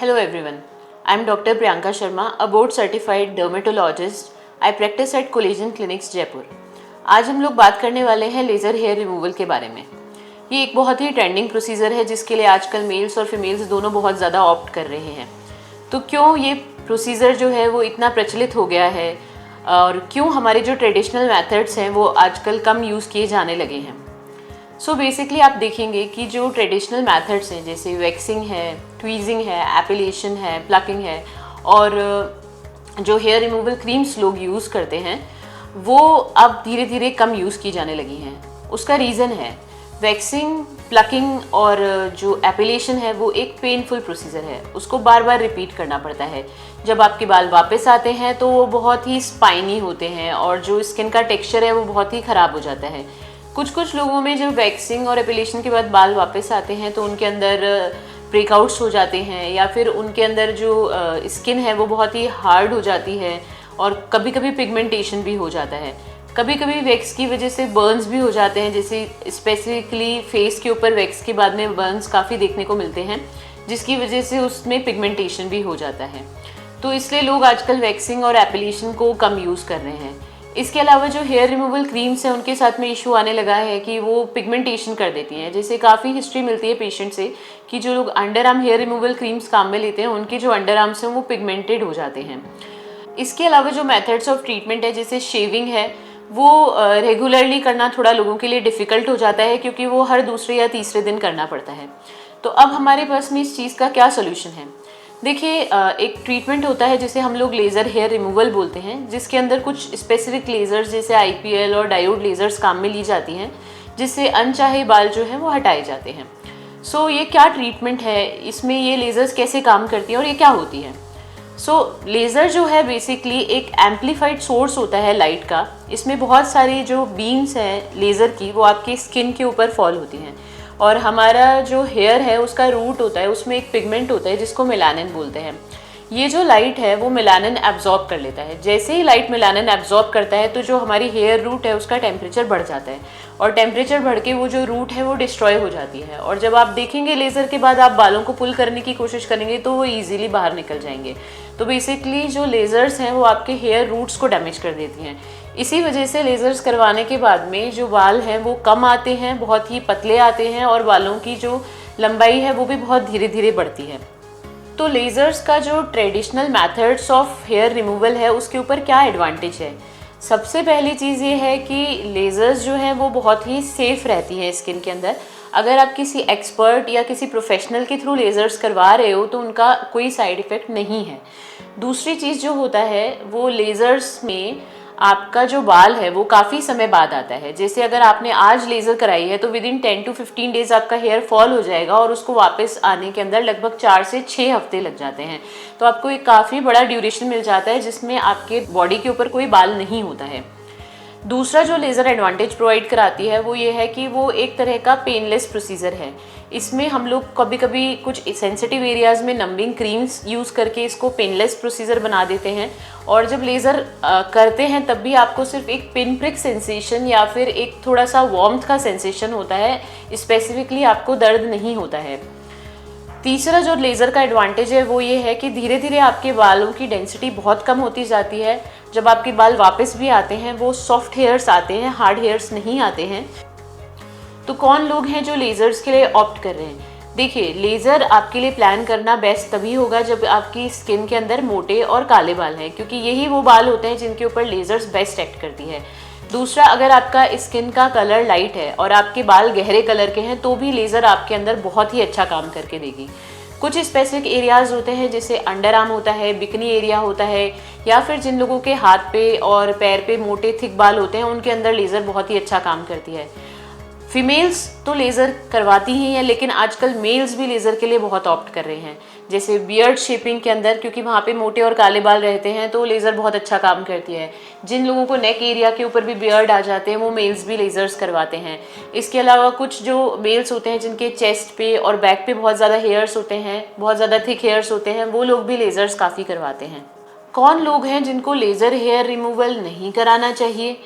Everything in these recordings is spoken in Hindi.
Hello everyone, I am Dr. Priyanka Sharma, a board certified dermatologist. I practice at Collagen Clinics Jaipur. आज हम लोग बात करने वाले हैं लेज़र हेयर रिमूवल के बारे में। ये एक बहुत ही ट्रेंडिंग प्रोसीजर है जिसके लिए आजकल मेल्स और फीमेल्स दोनों बहुत ज़्यादा ऑप्ट कर रहे हैं। तो क्यों ये प्रोसीजर जो है वो इतना प्रचलित हो गया है और क्यों हमारे जो ट्रेडिशनल मेथड्स हैं वो आजकल कम यूज़ किए जाने लगे हैं। सो बेसिकली आप देखेंगे कि जो ट्रेडिशनल मेथड्स हैं जैसे वैक्सिंग है, ट्वीजिंग है, एपिलेशन है, प्लकिंग है और जो हेयर रिमूवल क्रीम्स लोग यूज़ करते हैं वो अब धीरे धीरे कम यूज़ की जाने लगी हैं। उसका रीज़न है वैक्सिंग, प्लकिंग और जो एपिलेशन है वो एक पेनफुल प्रोसीजर है, उसको बार बार रिपीट करना पड़ता है। जब आपके बाल वापस आते हैं तो वो बहुत ही स्पाइनी होते हैं और जो स्किन का टेक्सचर है वो बहुत ही ख़राब हो जाता है। कुछ लोगों में जब वैक्सिंग और एपिलेशन के बाद बाल वापस आते हैं तो उनके अंदर ब्रेकआउट्स हो जाते हैं या फिर उनके अंदर जो स्किन है वो बहुत ही हार्ड हो जाती है और कभी कभी पिगमेंटेशन भी हो जाता है। कभी कभी वैक्स की वजह से बर्न्स भी हो जाते हैं, जैसे स्पेसिफिकली फेस के ऊपर वैक्स के बाद में बर्न्स काफ़ी देखने को मिलते हैं जिसकी वजह से उसमें पिगमेंटेशन भी हो जाता है। तो इसलिए लोग आजकल वैक्सिंग और एपिलेशन को कम यूज़ कर रहे हैं। इसके अलावा जो हेयर रिमूवल क्रीम्स हैं उनके साथ में इशू आने लगा है कि वो पिगमेंटेशन कर देती हैं। जैसे काफ़ी हिस्ट्री मिलती है पेशेंट से कि जो लोग under arm hair removal creams काम में लेते हैं उनके जो अंडर आर्म्स हैं वो पिगमेंटेड हो जाते हैं। इसके अलावा जो मेथड्स ऑफ ट्रीटमेंट है जैसे शेविंग है वो रेगुलरली करना थोड़ा लोगों के लिए डिफ़िकल्ट हो जाता है क्योंकि वो हर दूसरे या तीसरे दिन करना पड़ता है। तो अब हमारे पास में इस चीज़ का क्या सोल्यूशन है? देखिए, एक ट्रीटमेंट होता है जिसे हम लोग लेज़र हेयर रिमूवल बोलते हैं, जिसके अंदर कुछ स्पेसिफिक लेज़र्स जैसे IPL और डायोड लेज़र्स काम में ली जाती हैं जिससे अनचाहे बाल जो हैं वो हटाए जाते हैं। सो ये क्या ट्रीटमेंट है, इसमें ये लेज़र्स कैसे काम करती हैं और ये क्या होती है? लेज़र जो है बेसिकली एक एम्पलीफाइड सोर्स होता है लाइट का। इसमें बहुत सारी जो बीम्स हैं लेज़र की वो आपकी स्किन के ऊपर फॉल होती हैं और हमारा जो हेयर है उसका रूट होता है, उसमें एक पिगमेंट होता है जिसको मेलानिन बोलते हैं। ये जो लाइट है वो मेलानिन एब्जॉर्ब कर लेता है। जैसे ही लाइट मेलानिन एब्जॉर्ब करता है तो जो हमारी हेयर रूट है उसका टेम्परेचर बढ़ जाता है और टेम्परेचर बढ़ के वो जो रूट है वो डिस्ट्रॉय हो जाती है और जब आप देखेंगे लेज़र के बाद आप बालों को पुल करने की कोशिश करेंगे तो वो ईजिली बाहर निकल जाएंगे। तो बेसिकली जो लेज़र्स हैं वो आपके हेयर रूट्स को डैमेज कर देती हैं। इसी वजह से लेज़र्स करवाने के बाद में जो बाल हैं वो कम आते हैं, बहुत ही पतले आते हैं और बालों की जो लंबाई है वो भी बहुत धीरे धीरे बढ़ती है। तो लेज़र्स का जो traditional methods of hair removal है उसके ऊपर क्या एडवांटेज है? सबसे पहली चीज़ ये है कि लेज़र्स जो हैं वो बहुत ही सेफ़ रहती हैं स्किन के अंदर। अगर आप किसी एक्सपर्ट या किसी प्रोफेशनल के थ्रू लेज़र्स करवा रहे हो तो उनका कोई साइड इफ़ेक्ट नहीं है। दूसरी चीज़ जो होता है वो लेज़र्स में आपका जो बाल है वो काफ़ी समय बाद आता है। जैसे अगर आपने आज लेज़र कराई है तो विद इन 10 to 15 डेज़ आपका हेयर फॉल हो जाएगा और उसको वापस आने के अंदर लगभग 4 से 6 हफ्ते लग जाते हैं। तो आपको एक काफ़ी बड़ा ड्यूरेशन मिल जाता है जिसमें आपके बॉडी के ऊपर कोई बाल नहीं होता है। दूसरा जो लेज़र एडवांटेज प्रोवाइड कराती है वो ये है कि वो एक तरह का पेनलेस प्रोसीजर है। इसमें हम लोग कभी कभी कुछ सेंसिटिव एरियाज़ में नंबिंग क्रीम्स यूज़ करके इसको पेनलेस प्रोसीजर बना देते हैं और जब लेज़र करते हैं तब भी आपको सिर्फ एक पिन प्रिक सेंसेशन या फिर एक थोड़ा सा वार्मथ का सेंसेशन होता है, स्पेसिफिकली आपको दर्द नहीं होता है। तीसरा जो लेज़र का एडवांटेज है वो ये है कि धीरे धीरे आपके बालों की डेंसिटी बहुत कम होती जाती है। जब आपके बाल वापस भी आते हैं वो सॉफ्ट हेयर्स आते हैं, हार्ड हेयर्स नहीं आते हैं। तो कौन लोग हैं जो लेज़र्स के लिए ऑप्ट कर रहे हैं? देखिए, लेज़र आपके लिए प्लान करना बेस्ट तभी होगा जब आपकी स्किन के अंदर मोटे और काले बाल हैं, क्योंकि यही वो बाल होते हैं जिनके ऊपर लेज़र्स बेस्ट एक्ट करती है। दूसरा, अगर आपका स्किन का कलर लाइट है और आपके बाल गहरे कलर के हैं तो भी लेज़र आपके अंदर बहुत ही अच्छा काम करके देगी। कुछ स्पेसिफिक एरियाज़ होते हैं जैसे अंडर आर्म होता है, बिकनी एरिया होता है या फिर जिन लोगों के हाथ पे और पैर पे मोटे थिक बाल होते हैं उनके अंदर लेज़र बहुत ही अच्छा काम करती है। फीमेल्स तो लेज़र करवाती ही हैं लेकिन आजकल मेल्स भी लेज़र के लिए बहुत ऑप्ट कर रहे हैं, जैसे बियर्ड शेपिंग के अंदर, क्योंकि वहाँ पे मोटे और काले बाल रहते हैं तो लेज़र बहुत अच्छा काम करती है। जिन लोगों को नेक एरिया के ऊपर भी बियर्ड आ जाते हैं वो मेल्स भी लेज़र्स करवाते हैं। इसके अलावा कुछ जो मेल्स होते हैं जिनके चेस्ट पे और बैक पे बहुत ज़्यादा हेयर्स होते हैं, बहुत ज़्यादा थिक हेयर्स होते हैं, वो लोग भी लेज़र्स काफ़ी करवाते हैं। कौन लोग हैं जिनको लेज़र हेयर रिमूवल नहीं कराना चाहिए?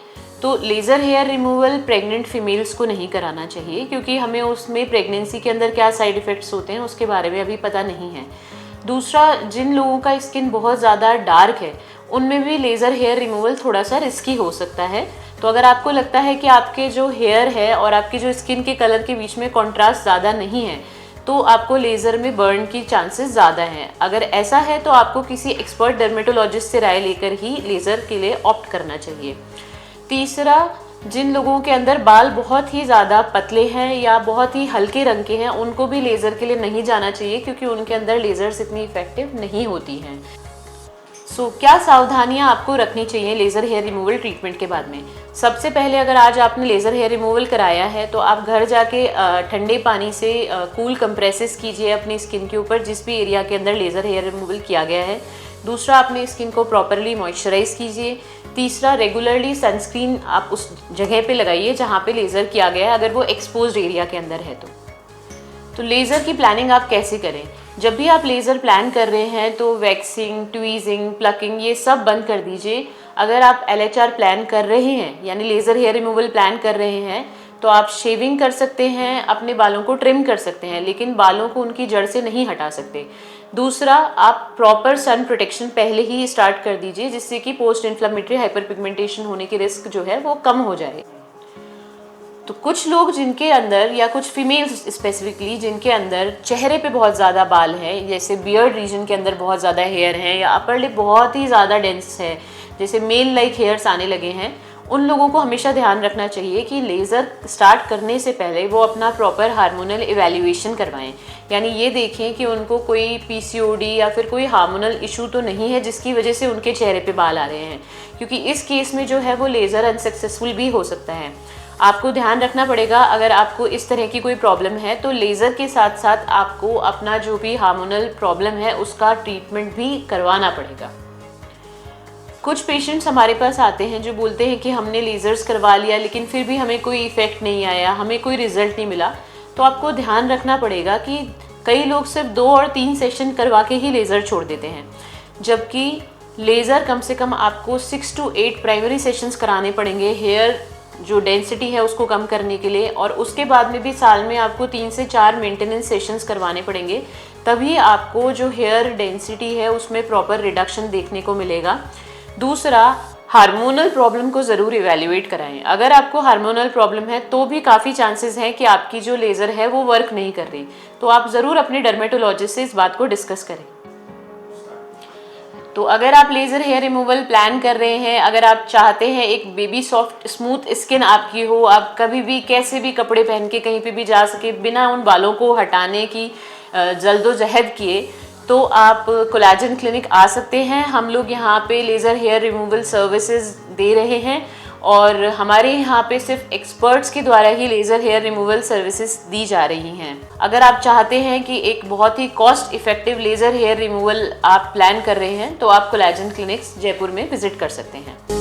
तो laser hair removal pregnant females को नहीं कराना चाहिए क्योंकि हमें उसमें प्रेगनेंसी के अंदर क्या साइड इफ़ेक्ट्स होते हैं उसके बारे में अभी पता नहीं है। दूसरा, जिन लोगों का स्किन बहुत ज़्यादा डार्क है उनमें भी लेज़र हेयर रिमूवल थोड़ा सा रिस्की हो सकता है। तो अगर आपको लगता है कि आपके जो हेयर है और आपकी जो स्किन के कलर के बीच में कॉन्ट्रास्ट ज़्यादा नहीं है तो आपको लेज़र में बर्न की चांसेस ज़्यादा हैं। अगर ऐसा है तो आपको किसी एक्सपर्ट डर्मेटोलॉजिस्ट से राय लेकर ही लेज़र के लिए ऑप्ट करना चाहिए। तीसरा, जिन लोगों के अंदर बाल बहुत ही ज़्यादा पतले हैं या बहुत ही हल्के रंग के हैं उनको भी लेज़र के लिए नहीं जाना चाहिए, क्योंकि उनके अंदर लेज़र्स इतनी इफेक्टिव नहीं होती हैं। क्या सावधानियां आपको रखनी चाहिए लेज़र हेयर रिमूवल ट्रीटमेंट के बाद में। सबसे पहले, अगर आज आपने लेज़र हेयर रिमूवल कराया है तो आप घर जाके ठंडे पानी से कूल कंप्रेसेस कीजिए अपनी स्किन के ऊपर जिस भी एरिया के अंदर लेज़र हेयर रिमूवल किया गया है। दूसरा, अपनी स्किन को प्रॉपरली मॉइस्चराइज कीजिए। तीसरा, रेगुलरली सनस्क्रीन आप उस जगह पे लगाइए जहाँ पे लेज़र किया गया है, अगर वो एक्सपोज्ड एरिया के अंदर है तो लेज़र की प्लानिंग आप कैसे करें। जब भी आप लेज़र प्लान कर रहे हैं तो वैक्सिंग, ट्वीजिंग, प्लकिंग ये सब बंद कर दीजिए। अगर आप LHR प्लान कर रहे हैं यानी लेज़र हेयर रिमूवल प्लान कर रहे हैं तो आप शेविंग कर सकते हैं, अपने बालों को ट्रिम कर सकते हैं, लेकिन बालों को उनकी जड़ से नहीं हटा सकते। दूसरा, आप प्रॉपर सन प्रोटेक्शन पहले ही स्टार्ट कर दीजिए जिससे कि पोस्ट इन्फ्लेमेटरी हाइपर पिगमेंटेशन होने की रिस्क जो है वो कम हो जाए। तो कुछ लोग जिनके अंदर, या कुछ फीमेल्स स्पेसिफिकली जिनके अंदर चेहरे पे बहुत ज़्यादा बाल हैं, जैसे बियर्ड रीजन के अंदर बहुत ज़्यादा हेयर हैं या अपर लिप बहुत ही ज़्यादा डेंस है, जैसे मेल लाइक हेयर्स आने लगे हैं, उन लोगों को हमेशा ध्यान रखना चाहिए कि लेज़र स्टार्ट करने से पहले वो अपना प्रॉपर हार्मोनल इवैल्यूएशन करवाएं। यानी ये देखें कि उनको कोई PCOD या फिर कोई हार्मोनल इशू तो नहीं है जिसकी वजह से उनके चेहरे पे बाल आ रहे हैं, क्योंकि इस केस में जो है वो लेज़र अनसक्सेसफुल भी हो सकता है। आपको ध्यान रखना पड़ेगा, अगर आपको इस तरह की कोई प्रॉब्लम है तो लेज़र के साथ साथ आपको अपना जो भी हार्मोनल प्रॉब्लम है उसका ट्रीटमेंट भी करवाना पड़ेगा। कुछ पेशेंट्स हमारे पास आते हैं जो बोलते हैं कि हमने लेज़र्स करवा लिया लेकिन फिर भी हमें कोई इफ़ेक्ट नहीं आया, हमें कोई रिज़ल्ट नहीं मिला। तो आपको ध्यान रखना पड़ेगा कि कई लोग सिर्फ 2 और 3 सेशन करवा के ही लेज़र छोड़ देते हैं, जबकि लेज़र कम से कम आपको 6 to 8 प्राइमरी सेशंस कराने पड़ेंगे हेयर जो डेंसिटी है उसको कम करने के लिए, और उसके बाद में भी साल में आपको 3 से 4 मेंटेनेंस सेशंस करवाने पड़ेंगे, तभी आपको जो हेयर डेंसिटी है उसमें प्रॉपर रिडक्शन देखने को मिलेगा। दूसरा, हार्मोनल प्रॉब्लम को ज़रूर इवैल्यूएट कराएं। अगर आपको हार्मोनल प्रॉब्लम है तो भी काफ़ी चांसेस हैं कि आपकी जो लेज़र है वो वर्क नहीं कर रही, तो आप ज़रूर अपने डर्मेटोलॉजिस्ट से इस बात को डिस्कस करें। तो अगर आप लेज़र हेयर रिमूवल प्लान कर रहे हैं, अगर आप चाहते हैं एक बेबी सॉफ्ट स्मूथ स्किन आपकी हो, आप कभी भी कैसे भी कपड़े पहन के कहीं पे भी जा सके बिना उन बालों को हटाने की जल्दोजहद किए, तो आप कोलेजन क्लिनिक आ सकते हैं। हम लोग यहाँ पे लेज़र हेयर रिमूवल सर्विसेज दे रहे हैं और हमारे यहाँ पे सिर्फ एक्सपर्ट्स के द्वारा ही लेज़र हेयर रिमूवल सर्विसेज दी जा रही हैं। अगर आप चाहते हैं कि एक बहुत ही cost effective laser hair removal आप प्लान कर रहे हैं तो आप कोलेजन क्लिनिक्स जयपुर में विजिट कर सकते हैं।